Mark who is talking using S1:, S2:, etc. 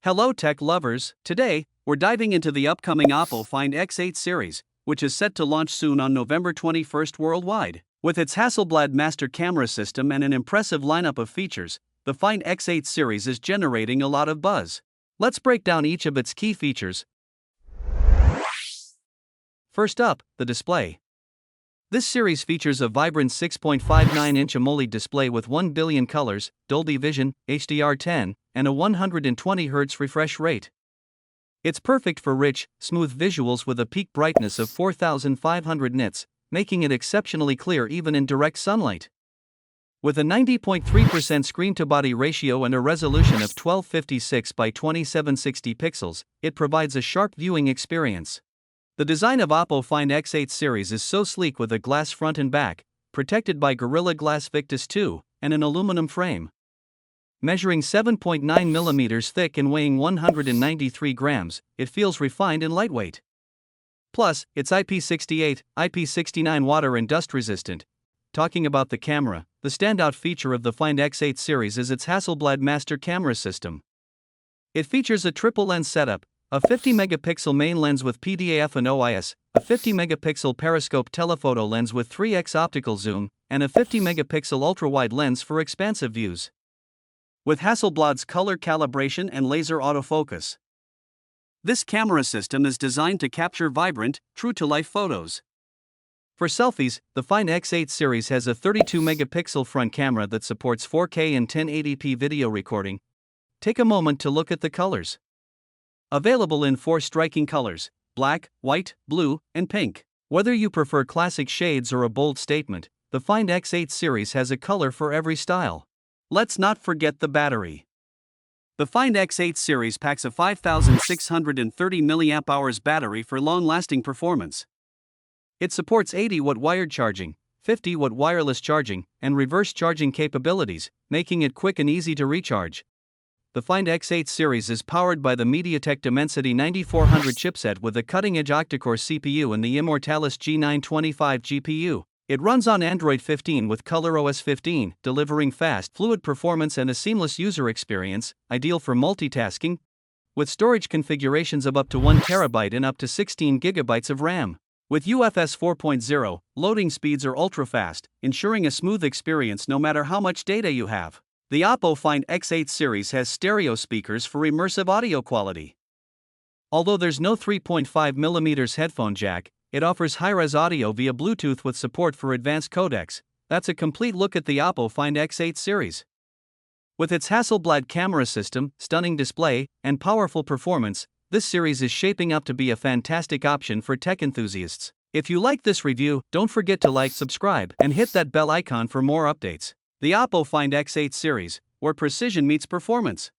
S1: Hello tech lovers, today, we're diving into the upcoming Oppo Find X8 series, which is set to launch soon on November 21st worldwide. With its Hasselblad master camera system and an impressive lineup of features, the Find X8 series is generating a lot of buzz. Let's break down each of its key features. First up, the display. This series features a vibrant 6.59-inch AMOLED display with 1 billion colors, Dolby Vision, HDR10, and a 120Hz refresh rate. It's perfect for rich, smooth visuals with a peak brightness of 4500 nits, making it exceptionally clear even in direct sunlight. With a 90.3% screen-to-body ratio and a resolution of 1256 by 2760 pixels, it provides a sharp viewing experience. The design of Oppo Find X8 series is so sleek with a glass front and back, protected by Gorilla Glass Victus 2, and an aluminum frame. Measuring 7.9 mm thick and weighing 193 grams, it feels refined and lightweight. Plus, it's IP68, IP69 water and dust resistant. Talking about the camera, the standout feature of the Find X8 series is its Hasselblad master camera system. It features a triple lens setup, a 50-megapixel main lens with PDAF and OIS, a 50-megapixel periscope telephoto lens with 3x optical zoom, and a 50-megapixel ultra-wide lens for expansive views. With Hasselblad's color calibration and laser autofocus, this camera system is designed to capture vibrant, true-to-life photos. For selfies, the Find X8 series has a 32-megapixel front camera that supports 4K and 1080p video recording. Take a moment to look at the colors. Available in 4 striking colors: black, white, blue, and pink. Whether you prefer classic shades or a bold statement, the Find X8 series has a color for every style. Let's not forget the battery. The Find X8 series packs a 5630 mAh battery for long-lasting performance. It supports 80-watt wired charging, 50-watt wireless charging, and reverse charging capabilities, making it quick and easy to recharge. The Find X8 series is powered by the MediaTek Dimensity 9400 chipset with a cutting-edge octa-core CPU and the Immortalis G925 GPU. It runs on Android 15 with ColorOS 15, delivering fast, fluid performance and a seamless user experience, ideal for multitasking. With storage configurations of up to 1 TB and up to 16 GB of RAM. With UFS 4.0, loading speeds are ultra-fast, ensuring a smooth experience no matter how much data you have. The Oppo Find X8 series has stereo speakers for immersive audio quality. Although there's no 3.5mm headphone jack, it offers high-res audio via Bluetooth with support for advanced codecs. That's a complete look at the Oppo Find X8 series. With its Hasselblad camera system, stunning display, and powerful performance, this series is shaping up to be a fantastic option for tech enthusiasts. If you like this review, don't forget to like, subscribe, and hit that bell icon for more updates. The Oppo Find X8 series, where precision meets performance.